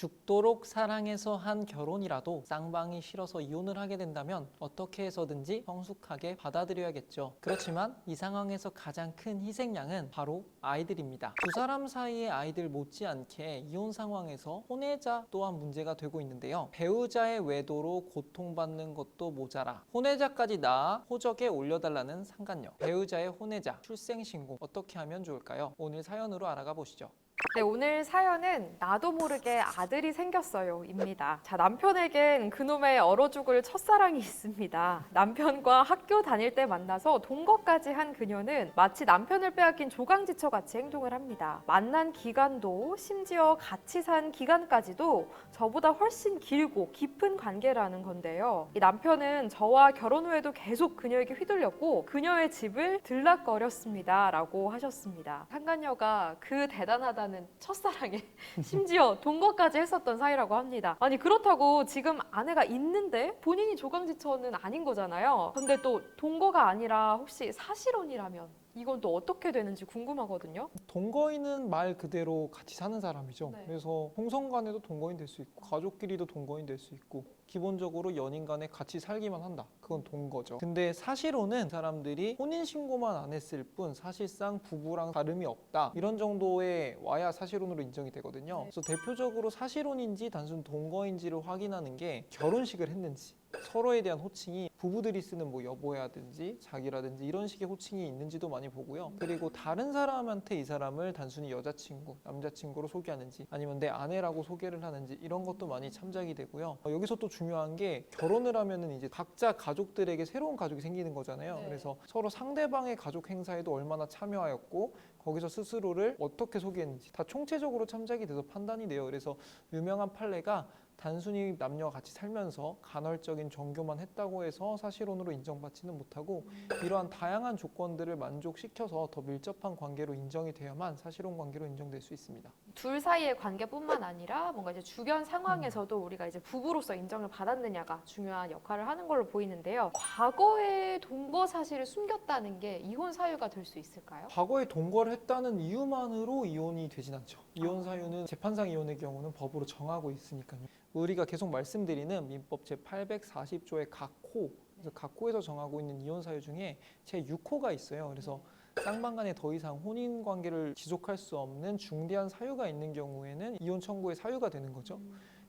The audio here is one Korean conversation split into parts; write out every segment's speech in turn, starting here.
죽도록 사랑해서 한 결혼이라도 쌍방이 싫어서 이혼을 하게 된다면 어떻게 해서든지 성숙하게 받아들여야겠죠. 그렇지만 이 상황에서 가장 큰 희생양은 바로 아이들입니다. 두 사람 사이의 아이들 못지않게 이혼 상황에서 혼외자 또한 문제가 되고 있는데요. 배우자의 외도로 고통받는 것도 모자라 혼외자까지 낳아 호적에 올려달라는 상간녀. 배우자의 혼외자, 출생신고 어떻게 하면 좋을까요? 오늘 사연으로 알아가 보시죠. 네, 오늘 사연은 나도 모르게 아들이 생겼어요 입니다. 자, 남편에겐 그놈의 얼어 죽을 첫사랑이 있습니다. 남편과 학교 다닐 때 만나서 동거까지 한 그녀는 마치 남편을 빼앗긴 조강지처 같이 행동을 합니다. 만난 기간도 심지어 같이 산 기간까지도 저보다 훨씬 길고 깊은 관계라는 건데요. 이 남편은 저와 결혼 후에도 계속 그녀에게 휘둘렸고 그녀의 집을 들락거렸습니다 라고 하셨습니다. 상간녀가 그 대단하다는 첫사랑에 심지어 동거까지 했었던 사이라고 합니다. 아니 그렇다고 지금 아내가 있는데 본인이 조강지처는 아닌 거잖아요. 근데 또 동거가 아니라 혹시 사실혼이라면 이건 또 어떻게 되는지 궁금하거든요. 동거인은 말 그대로 같이 사는 사람이죠. 네. 그래서 동성 간에도 동거인 될 수 있고 가족끼리도 동거인 될 수 있고 기본적으로 연인 간에 같이 살기만 한다. 그건 동거죠. 근데 사실혼은 사람들이 혼인신고만 안 했을 뿐 사실상 부부랑 다름이 없다. 이런 정도에 와야 사실혼으로 인정이 되거든요. 그래서 대표적으로 사실혼인지 단순 동거인지를 확인하는 게 결혼식을 했는지 서로에 대한 호칭이 부부들이 쓰는 뭐 여보야든지 자기라든지 이런 식의 호칭이 있는지도 많이 보고요. 그리고 다른 사람한테 이 사람을 단순히 여자친구, 남자친구로 소개하는지 아니면 내 아내라고 소개를 하는지 이런 것도 많이 참작이 되고요. 여기서 또 중요한 게 결혼을 하면은 이제 각자 가족들에게 새로운 가족이 생기는 거잖아요. 네. 그래서 서로 상대방의 가족 행사에도 얼마나 참여하였고 거기서 스스로를 어떻게 소개했는지 다 총체적으로 참작이 돼서 판단이 돼요. 그래서 유명한 판례가 단순히 남녀가 같이 살면서 간헐적인 종교만 했다고 해서 사실혼으로 인정받지는 못하고 이러한 다양한 조건들을 만족시켜서 더 밀접한 관계로 인정이 돼야만 사실혼 관계로 인정될 수 있습니다. 둘 사이의 관계뿐만 아니라 뭔가 이제 주변 상황에서도 우리가 이제 부부로서 인정을 받았느냐가 중요한 역할을 하는 걸로 보이는데요. 과거에 동거 사실을 숨겼다는 게 이혼 사유가 될 수 있을까요? 과거에 동거를 했다는 이유만으로 이혼이 되진 않죠. 이혼 사유는 재판상 이혼의 경우는 법으로 정하고 있으니까요. 우리가 계속 말씀드리는 민법 제840조의 각호, 그래서 각호에서 정하고 있는 이혼 사유 중에 제6호가 있어요. 그래서 쌍방 간에 더 이상 혼인 관계를 지속할 수 없는 중대한 사유가 있는 경우에는 이혼 청구의 사유가 되는 거죠.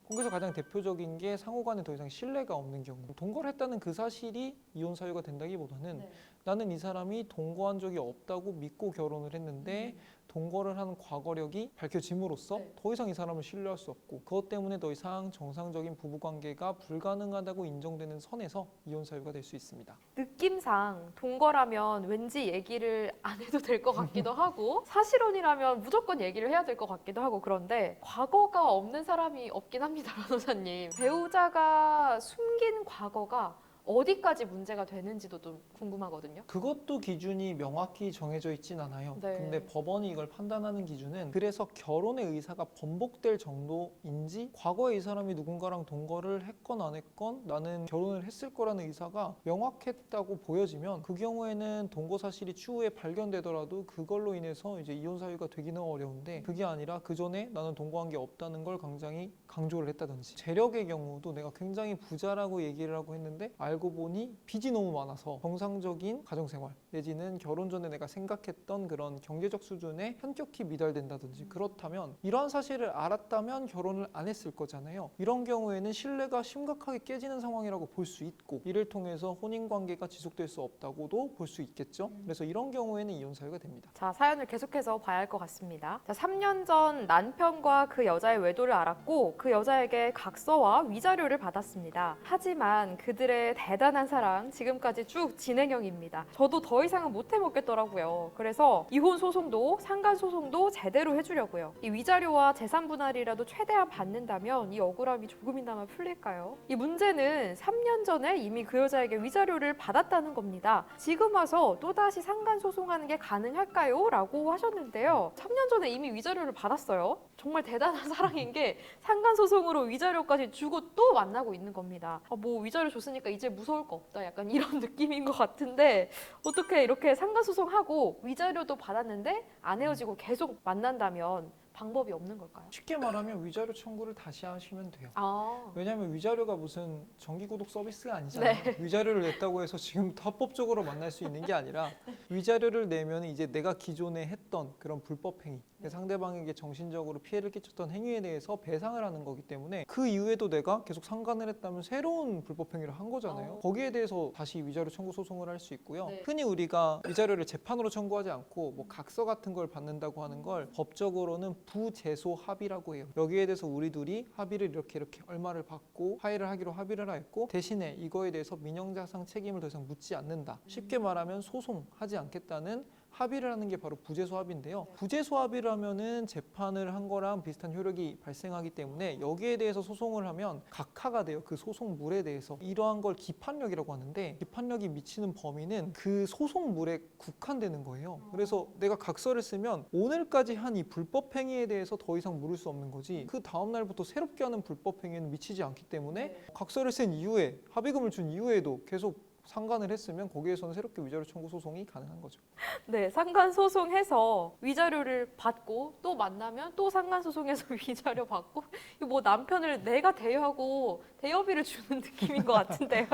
거기서 가장 대표적인 게 상호 간에 더 이상 신뢰가 없는 경우. 동거를 했다는 그 사실이 이혼 사유가 된다기보다는 나는 이 사람이 동거한 적이 없다고 믿고 결혼을 했는데 동거를 하는 과거력이 밝혀짐으로써 더 이상 이 사람을 신뢰할 수 없고 그것 때문에 더 이상 정상적인 부부관계가 불가능하다고 인정되는 선에서 이혼 사유가 될 수 있습니다. 느낌상 동거라면 왠지 얘기를 안 해도 될 것 같기도 하고 사실혼이라면 무조건 얘기를 해야 될 것 같기도 하고 그런데 과거가 없는 사람이 없긴 합니다, 변호사님. 배우자가 숨긴 과거가 어디까지 문제가 되는지도 좀 궁금하거든요. 그것도 기준이 명확히 정해져 있진 않아요. 네. 근데 법원이 이걸 판단하는 기준은 그래서 결혼의 의사가 번복될 정도인지 과거에 이 사람이 누군가랑 동거를 했건 안 했건 나는 결혼을 했을 거라는 의사가 명확했다고 보여지면 그 경우에는 동거 사실이 추후에 발견되더라도 그걸로 인해서 이제 이혼 사유가 되기는 어려운데 그게 아니라 그 전에 나는 동거한 게 없다는 걸 굉장히 강조를 했다든지 재력의 경우도 내가 굉장히 부자라고 얘기를 하고 했는데 알고 보니 빚이 너무 많아서 정상적인 가정생활 내지는 결혼 전에 내가 생각했던 그런 경제적 수준에 현격히 미달된다든지 그렇다면 이러한 사실을 알았다면 결혼을 안 했을 거잖아요. 이런 경우에는 신뢰가 심각하게 깨지는 상황이라고 볼 수 있고 이를 통해서 혼인관계가 지속될 수 없다고도 볼 수 있겠죠. 그래서 이런 경우에는 이혼 사유가 됩니다. 자, 사연을 계속해서 봐야 할 것 같습니다. 자, 3년 전 남편과 그 여자의 외도를 알았고 그 여자에게 각서와 위자료를 받았습니다. 하지만 그들의 대단한 사랑 지금까지 쭉 진행형입니다. 저도 더 이상은 못 해먹겠더라고요. 그래서 이혼 소송도 상간 소송도 제대로 해주려고요. 이 위자료와 재산 분할이라도 최대한 받는다면 이 억울함이 조금이나마 풀릴까요? 이 문제는 3년 전에 이미 그 여자에게 위자료를 받았다는 겁니다. 지금 와서 또다시 상간 소송하는 게 가능할까요? 라고 하셨는데요. 3년 전에 이미 위자료를 받았어요. 정말 대단한 사랑인 게 상간 소송으로 위자료까지 주고 또 만나고 있는 겁니다. 뭐 위자료 줬으니까 이제 무서울 거 없다 약간 이런 느낌인 것 같은데 어떻게 이렇게 상간 소송하고 위자료도 받았는데 안 헤어지고 계속 만난다면 방법이 없는 걸까요? 쉽게 말하면 위자료 청구를 다시 하시면 돼요. 아, 왜냐하면 위자료가 무슨 정기구독 서비스가 아니잖아요. 위자료를 냈다고 해서 지금 합법적으로 만날 수 있는 게 아니라 위자료를 내면 이제 내가 기존에 했던 그런 불법 행위, 상대방에게 정신적으로 피해를 끼쳤던 행위에 대해서 배상을 하는 거기 때문에 그 이후에도 내가 계속 상관을 했다면 새로운 불법 행위를 한 거잖아요. 거기에 대해서 다시 위자료 청구 소송을 할 수 있고요. 네. 흔히 우리가 위자료를 재판으로 청구하지 않고 뭐 각서 같은 걸 받는다고 하는 걸 법적으로는 부재소 합의라고 해요. 여기에 대해서 우리 둘이 합의를 이렇게 얼마를 받고 화해를 하기로 합의를 했고 대신에 이거에 대해서 민영자상 책임을 더 이상 묻지 않는다. 쉽게 말하면 소송하지 않겠다는 합의를 하는 게 바로 부재소 합의인데요. 부재소 합의를 하면은 재판을 한 거랑 비슷한 효력이 발생하기 때문에 여기에 대해서 소송을 하면 각하가 돼요. 그 소송물에 대해서. 이러한 걸 기판력이라고 하는데 기판력이 미치는 범위는 그 소송물에 국한되는 거예요. 그래서 내가 각서를 쓰면 오늘까지 한 이 불법 행위에 대해서 더 이상 물을 수 없는 거지 그 다음 날부터 새롭게 하는 불법 행위는 미치지 않기 때문에 각서를 쓴 이후에 합의금을 준 이후에도 계속 상관을 했으면 거기에서는 새롭게 위자료 청구 소송이 가능한 거죠. 네, 상관 소송해서 위자료를 받고 또 만나면 또 상관 소송해서 위자료 받고 이거 뭐 남편을 내가 대여하고 대여비를 주는 느낌인 것 같은데요.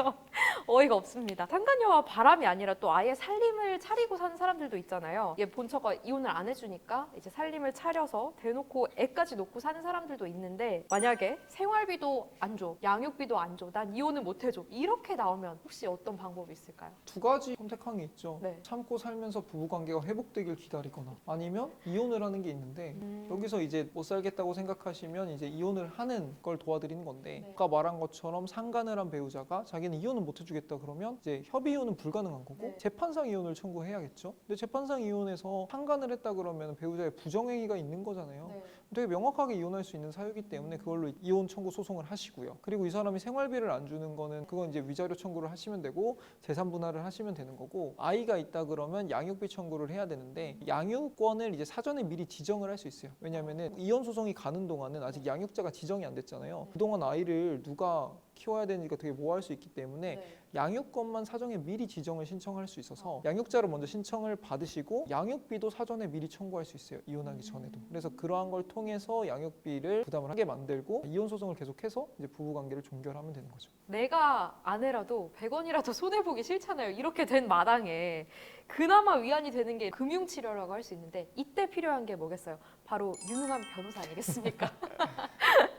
어이가 없습니다. 상간녀와 바람이 아니라 또 아예 살림을 차리고 사는 사람들도 있잖아요. 얘 본처가 이혼을 안 해주니까 이제 살림을 차려서 대놓고 애까지 놓고 사는 사람들도 있는데 만약에 생활비도 안 줘, 양육비도 안 줘, 난 이혼을 못 해줘 이렇게 나오면 혹시 어떤 방법이 있을까요? 두 가지 선택한 게 있죠. 네. 참고 살면서 부부관계가 회복되길 기다리거나 아니면 이혼을 하는 게 있는데 여기서 이제 못 살겠다고 생각하시면 이제 이혼을 하는 걸 도와드리는 건데 네. 아까 말한 것처럼 상간을 한 배우자가 자기는 이혼을 못 해주겠다 그러면 이제 협의 이혼은 불가능한 거고 네. 재판상 이혼을 청구해야겠죠. 근데 재판상 이혼에서 상간을 했다 그러면 배우자의 부정행위가 있는 거잖아요. 네. 되게 명확하게 이혼할 수 있는 사유이기 때문에 그걸로 이혼 청구 소송을 하시고요. 그리고 이 사람이 생활비를 안 주는 거는 그건 이제 위자료 청구를 하시면 되고 재산 분할을 하시면 되는 거고 아이가 있다 그러면 양육비 청구를 해야 되는데 양육권을 이제 사전에 미리 지정을 할 수 있어요. 왜냐하면은 이혼 소송이 가는 동안은 아직 양육자가 지정이 안 됐잖아요. 그동안 아이를 누가 키워야 되니까 되게 모호할 수 있기 때문에 양육권만 사전에 미리 지정을 신청할 수 있어서 양육자를 먼저 신청을 받으시고 양육비도 사전에 미리 청구할 수 있어요. 이혼하기 전에도. 그래서 그러한 걸 통해서 양육비를 부담을 하게 만들고 이혼 소송을 계속해서 이제 부부 관계를 종결하면 되는 거죠. 내가 아내라도 100원이라도 손해보기 싫잖아요. 이렇게 된 마당에 그나마 위안이 되는 게 금융치료라고 할 수 있는데 이때 필요한 게 뭐겠어요? 바로 유능한 변호사 아니겠습니까?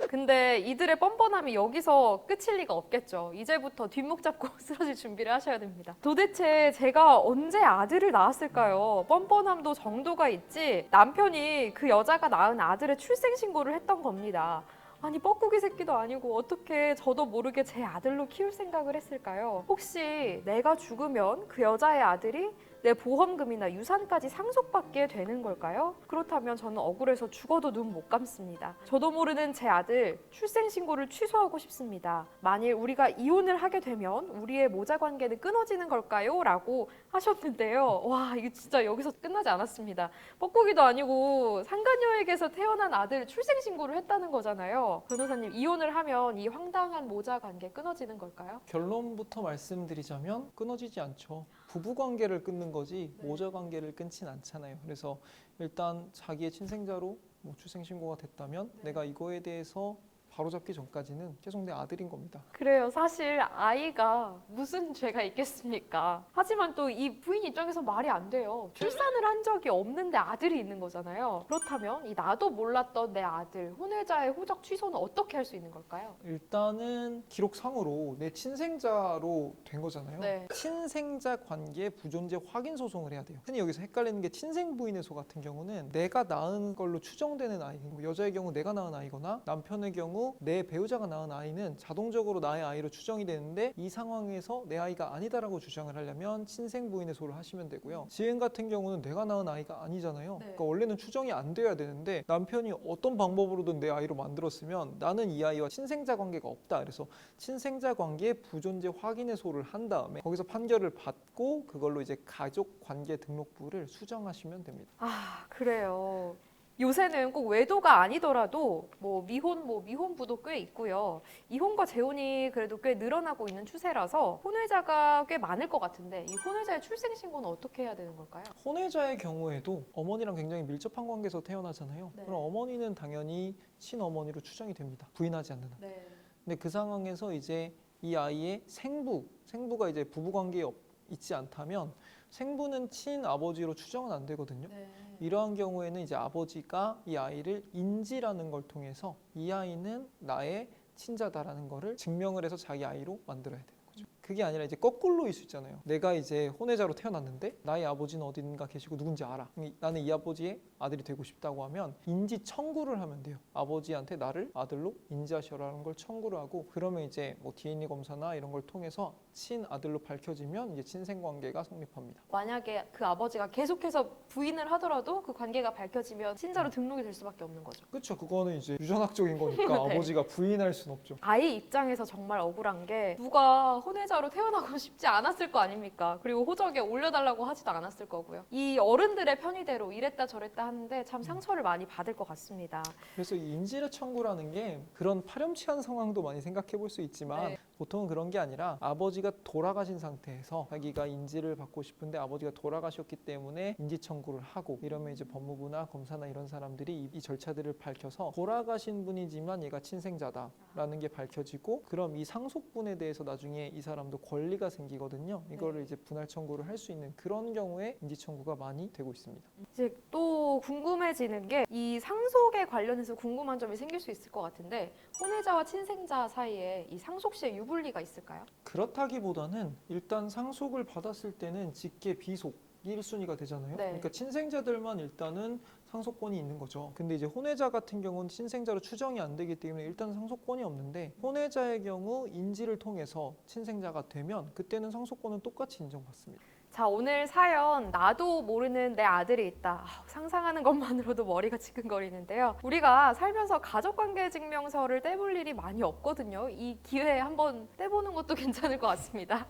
근데 이들의 뻔뻔함이 여기서 끝일 리가 없겠죠. 이제부터 뒷목 잡고 쓰러질 준비를 하셔야 됩니다. 도대체 제가 언제 아들을 낳았을까요? 뻔뻔함도 정도가 있지 남편이 그 여자가 낳은 아들의 출생신고를 했던 겁니다. 아니 뻐꾸기 새끼도 아니고 어떻게 저도 모르게 제 아들로 키울 생각을 했을까요? 혹시 내가 죽으면 그 여자의 아들이 내 보험금이나 유산까지 상속받게 되는 걸까요? 그렇다면 저는 억울해서 죽어도 눈 못 감습니다. 저도 모르는 제 아들 출생신고를 취소하고 싶습니다. 만일 우리가 이혼을 하게 되면 우리의 모자 관계는 끊어지는 걸까요? 라고 하셨는데요. 와 이거 진짜 여기서 끝나지 않았습니다. 뻐꾸기도 아니고 상간녀에게서 태어난 아들 출생신고를 했다는 거잖아요. 변호사님 이혼을 하면 이 황당한 모자 관계 끊어지는 걸까요? 결론부터 말씀드리자면 끊어지지 않죠. 부부 관계를 끊는 거지 모자 관계를 끊진 않잖아요. 그래서 일단 자기의 친생자로 뭐 출생신고가 됐다면 내가 이거에 대해서 바로잡기 전까지는 계속 내 아들인 겁니다. 그래요. 사실 아이가 무슨 죄가 있겠습니까? 하지만 또 이 부인 입장에서 말이 안 돼요. 출산을 한 적이 없는데 아들이 있는 거잖아요. 그렇다면 이 나도 몰랐던 내 아들, 혼외자의 호적 취소는 어떻게 할 수 있는 걸까요? 일단은 기록상으로 내 친생자로 된 거잖아요. 네. 친생자 관계 부존재 확인 소송을 해야 돼요. 흔히 여기서 헷갈리는 게 친생부인의 소 같은 경우는 내가 낳은 걸로 추정되는 아이, 여자의 경우 내가 낳은 아이거나 남편의 경우 내 배우자가 낳은 아이는 자동적으로 나의 아이로 추정이 되는데 이 상황에서 내 아이가 아니다라고 주장을 하려면 친생부인의 소를 하시면 되고요. 지은 같은 경우는 내가 낳은 아이가 아니잖아요. 그러니까 원래는 추정이 안 돼야 되는데 남편이 어떤 방법으로든 내 아이로 만들었으면 나는 이 아이와 친생자 관계가 없다. 그래서 친생자 관계 부존재 확인의 소를 한 다음에 거기서 판결을 받고 그걸로 이제 가족 관계 등록부를 수정하시면 됩니다. 아, 그래요. 요새는 꼭 외도가 아니더라도 뭐 미혼부도 꽤 있고요. 이혼과 재혼이 그래도 꽤 늘어나고 있는 추세라서 혼외자가 꽤 많을 것 같은데 이 혼외자의 출생 신고는 어떻게 해야 되는 걸까요? 혼외자의 경우에도 어머니랑 굉장히 밀접한 관계에서 태어나잖아요. 네. 그럼 어머니는 당연히 친어머니로 추정이 됩니다. 부인하지 않는 한. 네. 근데 그 상황에서 이제 이 아이의 생부가 이제 부부 관계에 있지 않다면 생부는 친아버지로 추정은 안 되거든요. 네. 이러한 경우에는 이제 아버지가 이 아이를 인지라는 걸 통해서 이 아이는 나의 친자다라는 거를 증명을 해서 자기 아이로 만들어야 돼요. 그게 아니라 이제 거꾸로일 수 있잖아요. 내가 이제 혼외자로 태어났는데 나의 아버지는 어딘가 계시고 누군지 알아. 나는 이 아버지의 아들이 되고 싶다고 하면 인지 청구를 하면 돼요. 아버지한테 나를 아들로 인지하셔라는 걸 청구를 하고 그러면 이제 뭐 DNA 검사나 이런 걸 통해서 친아들로 밝혀지면 이제 친생 관계가 성립합니다. 만약에 그 아버지가 계속해서 부인을 하더라도 그 관계가 밝혀지면 친자로 등록이 될 수밖에 없는 거죠. 그렇죠. 그거는 이제 유전학적인 거니까 네. 아버지가 부인할 수는 없죠. 아이 입장에서 정말 억울한 게 누가 혼외자로 태어나고 싶지 않았을 거 아닙니까? 그리고 호적에 올려달라고 하지도 않았을 거고요. 이 어른들의 편의대로 이랬다 저랬다 하는데 참 상처를 많이 받을 것 같습니다. 그래서 이 인지를 청구라는 게 그런 파렴치한 상황도 많이 생각해 볼 수 있지만 네. 보통은 그런 게 아니라 아버지가 돌아가신 상태에서 자기가 인지를 받고 싶은데 아버지가 돌아가셨기 때문에 인지 청구를 하고 이러면 이제 법무부나 검사나 이런 사람들이 이 절차들을 밝혀서 돌아가신 분이지만 얘가 친생자다라는 게 밝혀지고 그럼 이 상속분에 대해서 나중에 이 사람도 권리가 생기거든요. 이거를 이제 분할 청구를 할 수 있는 그런 경우에 인지 청구가 많이 되고 있습니다. 이제 또 궁금해지는 게 이 상속에 관련해서 궁금한 점이 생길 수 있을 것 같은데 혼외자와 친생자 사이에 이 상속 시에 유불리가 있을까요? 그렇다기보다는 일단 상속을 받았을 때는 직계 비속 1순위가 되잖아요. 네. 그러니까 친생자들만 일단은 상속권이 있는 거죠. 근데 이제 혼외자 같은 경우는 친생자로 추정이 안 되기 때문에 일단 상속권이 없는데 혼외자의 경우 인지를 통해서 친생자가 되면 그때는 상속권은 똑같이 인정받습니다. 자, 오늘 사연 나도 모르는 내 아들이 있다. 상상하는 것만으로도 머리가 지끈거리는데요. 우리가 살면서 가족관계 증명서를 떼볼 일이 많이 없거든요. 이 기회에 한번 떼보는 것도 괜찮을 것 같습니다.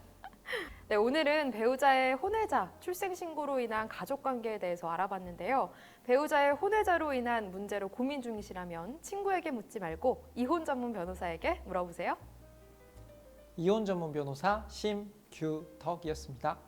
네, 오늘은 배우자의 혼외자, 출생신고로 인한 가족관계에 대해서 알아봤는데요. 배우자의 혼외자로 인한 문제로 고민 중이시라면 친구에게 묻지 말고 이혼 전문 변호사에게 물어보세요. 이혼 전문 변호사 심규덕이었습니다.